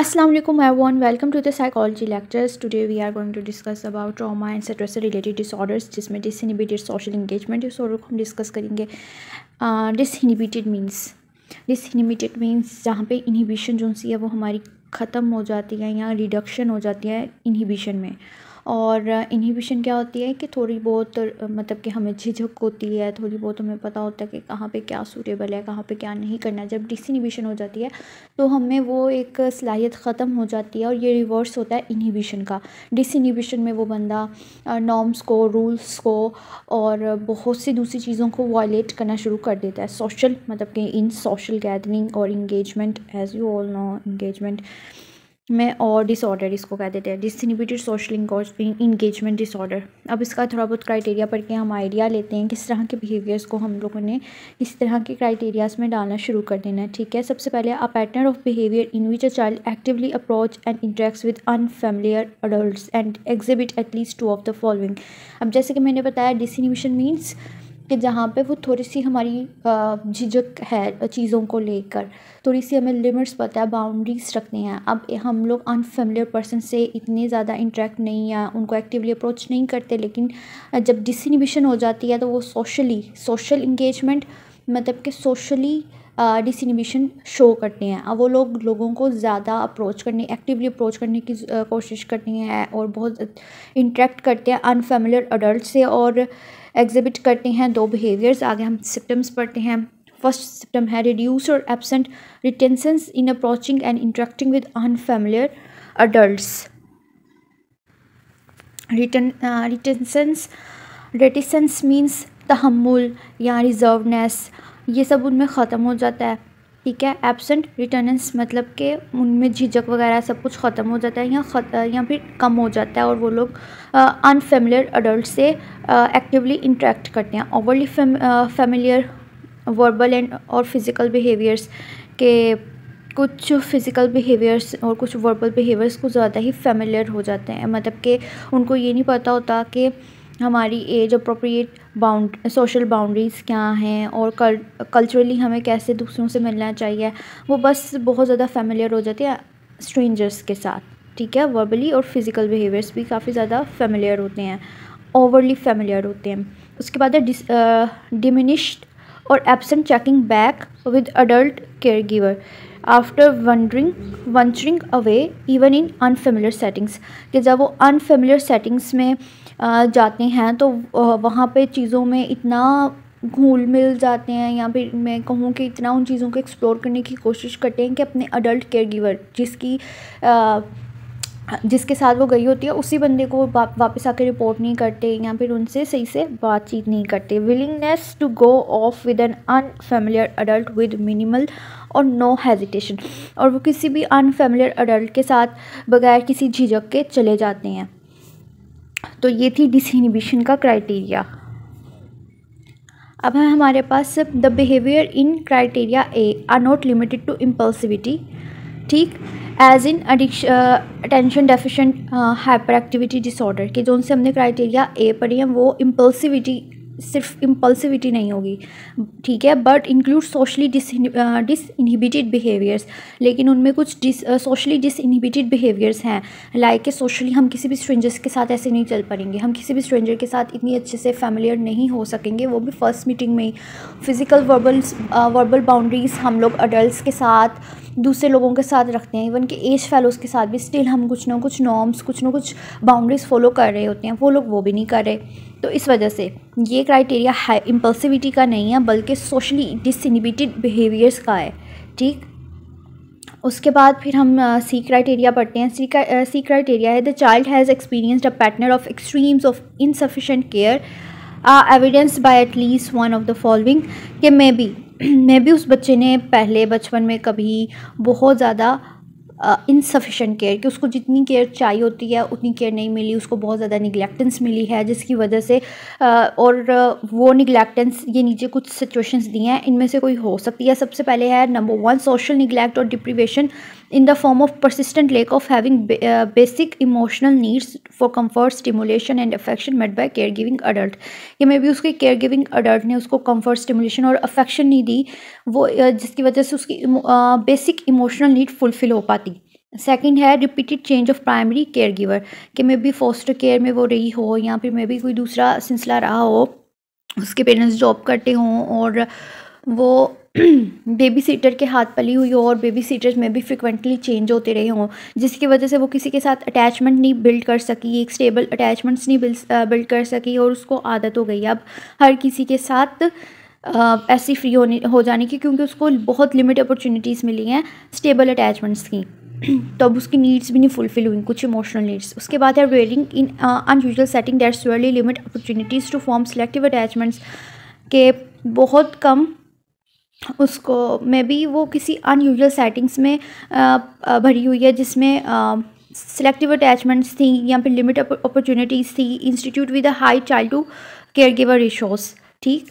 Assalamu alaikum everyone, welcome to the psychology lectures. Today we are going to discuss about trauma and stress related disorders जिसमें disinhibited social engagement disorder को हम discuss करेंगे. डिसइनहिबिटेड means जहाँ पे inhibition जो सी है वो हमारी ख़त्म हो जाती है या रिडक्शन हो जाती है इनहिबिशन में. और इनहिबिशन क्या होती है कि थोड़ी बहुत मतलब कि हमें झिझक होती है, थोड़ी बहुत हमें पता होता है कि कहाँ पे क्या सूटेबल है, कहाँ पे क्या नहीं करना है. जब डिसइनहिबिशन हो जाती है तो हमें वो एक सलाहियत ख़त्म हो जाती है और ये रिवर्स होता है इनहिबिशन का. डिसइनहिबिशन में वो बंदा नॉर्म्स को, रूल्स को और बहुत सी दूसरी चीज़ों को वायलेट करना शुरू कर देता है. सोशल मतलब कि इन सोशल गैदरिंग और engagement, as you all know engagement में, और डिसऑर्डर इसको कह देते हैं डिसइनहिबिटेड सोशल इंगेजमेंट डिसऑर्डर. अब इसका थोड़ा बहुत क्राइटेरिया पढ़ के हम आइडिया लेते हैं किस तरह के बिहेवियर्स को हम लोगों ने इस तरह के क्राइटेरियाज में डालना शुरू कर देना है. ठीक है, सबसे पहले a pattern of behaviour in which a child actively approach and interacts with unfamiliar adults and exhibit at least two of the following. अब जैसे कि मैंने बताया डिसइनहिबिशन मीन्स कि जहाँ पे वो थोड़ी सी हमारी झिझक है चीज़ों को लेकर, थोड़ी सी हमें लिमिट्स पता है, बाउंड्रीज रखते हैं. अब हम लोग अनफेमिलियर पर्सन से इतने ज़्यादा इंटरेक्ट नहीं या उनको एक्टिवली अप्रोच नहीं करते, लेकिन जब डिसइनहिबिशन हो जाती है तो वो सोशल इंगेजमेंट मतलब कि सोशली डिसइनहिबिशन शो करते हैं. अब वो लोगों को ज़्यादा अप्रोच करने, एक्टिवली अप्रोच करने की कोशिश करती हैं और बहुत इंटरेक्ट करते हैं अनफेमिलियर अडल्ट से और एग्जिबिट करते हैं दो बिहेवियर्स. आगे हम सिम्टम्स पढ़ते हैं. फर्स्ट सिम्टम है रिड्यूस और absent retentions in approaching and interacting with unfamiliar adults. Reticence means तहम्मुल या रिजर्वनेस, ये सब उनमें ख़त्म हो जाता है. ठीक है, एब्सेंट रिटर्नेंस मतलब कि उनमें झिझक वगैरह सब कुछ ख़त्म हो जाता है या फिर कम हो जाता है और वो लोग अनफेमिलियर अडल्ट से एक्टिवली इंटरेक्ट करते हैं. ओवरली फेमिलियर वर्बल एंड और फिज़िकल बिहेवियर्स के कुछ फिज़िकल बिहेवियर्स और कुछ वर्बल बिहेवियर्स को ज़्यादा ही फेमिलियर हो जाते हैं. मतलब कि उनको ये नहीं पता होता कि हमारी एज अप्रोप्रिएट सोशल बाउंड्रीज़ क्या हैं और कल्चरली हमें कैसे दूसरों से मिलना चाहिए. वो बस बहुत ज़्यादा फेमिलियर हो जाते हैं स्ट्रेंजर्स के साथ. ठीक है, वर्बली और फिज़िकल बिहेवियर्स भी काफ़ी ज़्यादा फेमिलियर होते हैं, ओवरली फेमिलियर होते हैं. उसके बाद है डिमिनिश्ड और absent checking back with adult caregiver after venturing away even in unfamiliar settings. कि जब वो अनफेमिलियर सेटिंग्स में जाते हैं तो वहाँ पे चीज़ों में इतना घुल मिल जाते हैं या फिर मैं कहूँ कि इतना उन चीज़ों को एक्सप्लोर करने की कोशिश करते हैं कि अपने अडल्ट केयर गिवर जिसके साथ वो गई होती है उसी बंदे को वापस आकर रिपोर्ट नहीं करते या फिर उनसे सही से बातचीत नहीं करते. Willingness to go off with an unfamiliar adult with minimal or no hesitation, और वो किसी भी अनफेमिलियर अडल्ट के साथ बगैर किसी झिझक के चले जाते हैं. तो ये थी डिसइनहिबिशन का क्राइटेरिया. अब है हमारे पास the behaviour in criteria A are not limited to impulsivity. ठीक, as in attention deficient hyperactivity disorder के जो उनसे हमने क्राइटेरिया ए पढ़ी हैं वो सिर्फ इम्पल्सिविटी नहीं होगी. ठीक है, बट इंक्लूड सोशली डिसइनहिबिटेड बिहेवियर्स. लेकिन उनमें कुछ सोशली डिसइनहिबिटेड बिहेवियर्स हैं, लाइक कि सोशली हम किसी भी स्ट्रेंजर्स के साथ ऐसे नहीं चल पाएंगे, हम किसी भी स्ट्रेंजर के साथ इतनी अच्छे से फेमिलियर नहीं हो सकेंगे, वो भी फर्स्ट मीटिंग में ही. फिज़िकल वर्बल बाउंड्रीज़ हम लोग अडल्ट के साथ, दूसरे लोगों के साथ रखते हैं, इवन कि एज फेलोज़ के साथ भी स्टिल हम कुछ ना कुछ नॉर्म्स, कुछ ना कुछ बाउंड्रीज़ फॉलो कर रहे होते हैं, वो लोग वो भी नहीं कर रहे. तो इस वजह से ये क्राइटेरिया इम्पल्सिविटी का नहीं है बल्कि सोशली डिसइनहिबिटेड बिहेवियर्स का है. ठीक, उसके बाद फिर हम सी क्राइटेरिया पढ़ते हैं. सी क्राइटेरिया है the child has experienced a pattern of extremes of insufficient care evidence bye at least one of the following. कि मे बी उस बच्चे ने पहले बचपन में कभी बहुत ज़्यादा इनसफिशेंट केयर, कि उसको जितनी केयर चाहिए होती है उतनी केयर नहीं मिली, उसको बहुत ज़्यादा निगलेक्टेंस मिली है जिसकी वजह से और वो निगलेक्टेंस, ये नीचे कुछ सिचुएशंस दी हैं, इनमें से कोई हो सकती है. सबसे पहले है नंबर 1 सोशल निगलेक्ट और deprivation in the form of persistent lack of having basic emotional needs for comfort, stimulation and affection met by caregiving adult. कि मे बी उसके caregiving adult ने उसको comfort, stimulation और affection नहीं दी, वो जिसकी वजह से उसकी basic emotional need fulfill हो पाती. सेकंड है repeated change of primary care giver, कि मे बी फोस्टर केयर में वो रही हो या फिर मे बी कोई दूसरा सिलसिला रहा हो, उसके पेरेंट्स जॉब करते हों और वो बेबी सीटर के हाथ पली हुई हो और बेबी सीटर्स में भी फ्रिक्वेंटली चेंज होते रहे हों, जिसकी वजह से वो किसी के साथ अटैचमेंट नहीं बिल्ड कर सकी, एक स्टेबल अटैचमेंट्स नहीं बिल्ड कर सकी और उसको आदत हो गई अब हर किसी के साथ ऐसी फ्री हो जाने की, क्योंकि उसको बहुत लिमिट अपॉर्चुनिटीज़ मिली हैं स्टेबल अटैचमेंट्स की। तो अब उसकी नीड्स भी नहीं फुलफिल हुई, कुछ इमोशनल नीड्स। उसके बाद है rearing in unusual setting that severely limit opportunities to form selective attachments, के बहुत कम उसको मे बी वो किसी अनयूजुअल सेटिंग्स में भरी हुई है जिसमें सेलेक्टिव अटैचमेंट्स थी या फिर लिमिट अपॉर्चुनिटीज़ थी, institute with a high child to care giver ratios. ठीक,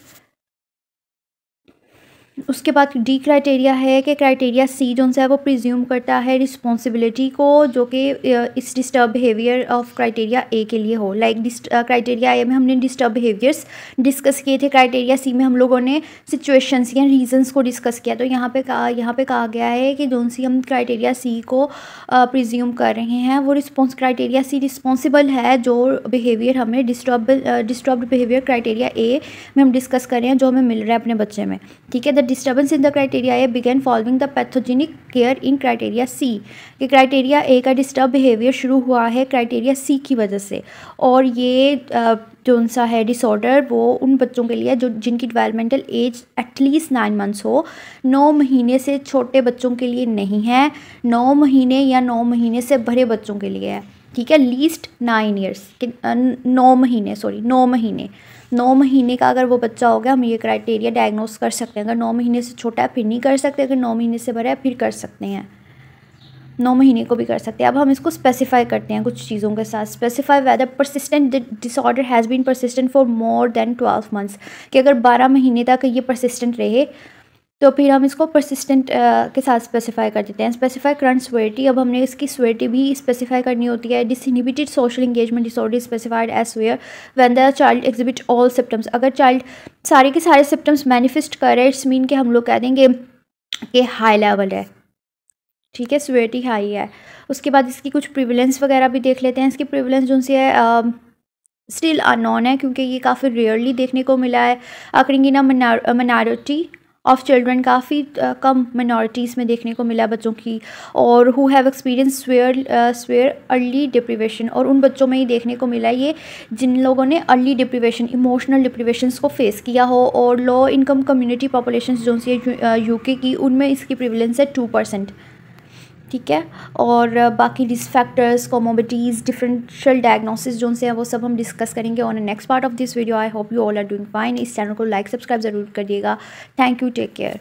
उसके बाद डी क्राइटेरिया है कि क्राइटेरिया सी जो है वो प्रिज्यूम करता है रिस्पॉन्सिबिलिटी को, जो कि इस डिस्टर्ब बिहेवियर ऑफ क्राइटेरिया ए के लिए हो। लाइक क्राइटेरिया ए में हमने डिस्टर्ब बिहेवियर्स डिस्कस किए थे, क्राइटेरिया सी में हम लोगों ने सिचुएशंस या रीजंस को डिस्कस किया। तो यहाँ पे कहा गया है कि जो सी हम क्राइटेरिया सी को प्रिज्यूम कर रहे हैं वो क्राइटेरिया सी रिस्पॉन्सिबल है जो बिहेवियर हमें डिस्टर्ब्ड बिहेवियर क्राइटेरिया ए में हम डिस्कस कर रहे हैं जो हमें मिल रहा है अपने बच्चे में। ठीक है, the disturbance in the criteria A begin following the pathogenic care in criteria C, कि क्राइटेरिया ए का डिस्टर्ब बिहेवियर शुरू हुआ है क्राइटेरिया सी की वजह से, और ये जो सा है डिसऑर्डर वो उन बच्चों के लिए जो जिनकी डेवलपमेंटल एज एटलीस्ट 9 मंथ्स हो, 9 महीने से छोटे बच्चों के लिए नहीं है, 9 महीने या 9 महीने से बड़े बच्चों के लिए है। ठीक है, लीस्ट 9 ईयर्स, 9 महीने, सॉरी 9 महीने, 9 महीने का अगर वो बच्चा हो गया हम ये क्राइटेरिया डायग्नोस कर सकते हैं। अगर 9 महीने से छोटा है फिर नहीं कर सकते, अगर 9 महीने से बड़ा है फिर कर सकते हैं, 9 महीने को भी कर सकते हैं। अब हम इसको स्पेसिफाई करते हैं कुछ चीज़ों के साथ। Specify whether persistent disorder has been persistent for more than 12 months, कि अगर 12 महीने तक ये परसिस्टेंट रहे तो फिर हम इसको परसिस्टेंट के साथ स्पेसिफाई कर देते हैं। स्पेसिफाई करंट स्वेरिटी, अब हमने इसकी स्वेरिटी भी स्पेसिफाई करनी होती है। Disinhibited social engagement disorder specified as where when the child exhibit all symptoms, अगर चाइल्ड सारे के सारे सिम्टम्स मैनिफेस्ट करे इट्स मीन कि हम लोग कह देंगे कि हाई लेवल है। ठीक है, स्वेरिटी हाई है। उसके बाद इसकी कुछ प्रिविलेंस वगैरह भी देख लेते हैं। इसकी प्रिविलेंस जो सी है स्टिल अननोन है, क्योंकि ये काफ़ी रेयरली देखने को मिला है। Occurring in a minority of children, काफ़ी कम मिनॉरिटीज़ में देखने को मिला बच्चों की, और who have experience swear early deprivation, और उन बच्चों में ही देखने को मिला ये जिन लोगों ने अर्ली डिप्रीवेशन, इमोशनल डिप्रीवेशंस को फेस किया हो, और लो इनकम कम्युनिटी पॉपुलेशंस जो सी यूके की उनमें इसकी प्रिविलेंस है 2%। ठीक है, और बाकी risk factors, comorbidities, differential diagnosis जो से हैं वो सब हम डिस्कस करेंगे on next part of this video. I hope you all are doing fine. इस चैनल को लाइक सब्सक्राइब ज़रूर करिएगा। Thank you, take care.